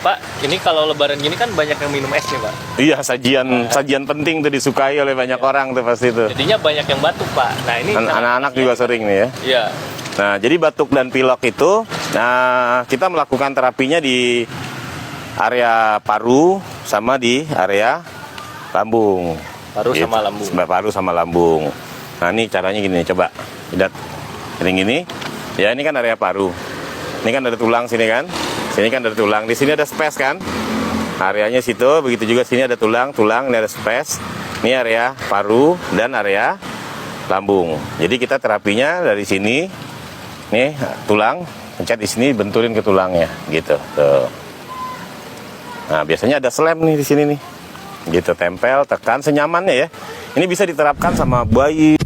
Pak, ini kalau lebaran gini kan banyak yang minum es nih, Pak. Iya, sajian penting tuh disukai oleh banyak orang tuh pasti tuh. Jadinya banyak yang batuk, Pak. Nah, ini Anak-anak juga sering nih ya. Iya. Nah, jadi batuk dan pilek itu, nah kita melakukan terapinya di area paru sama di area lambung. Paru Gitu. sama lambung. Paru sama lambung. Nah, ini caranya gini, coba lihat. Gini. Ya, ini kan area paru. Ini kan ada tulang sini kan? Sini kan ada tulang. Di sini ada space kan? Areanya situ, begitu juga sini ada tulang, ini ada space. Ini area paru dan area lambung. Jadi kita terapinya dari sini. Nih, tulang, pencet di sini, benturin ke tulangnya, gitu. Tuh. Nah, biasanya ada slem nih di sini nih. Gitu, tempel, tekan senyamannya ya. Ini bisa diterapkan sama bayi.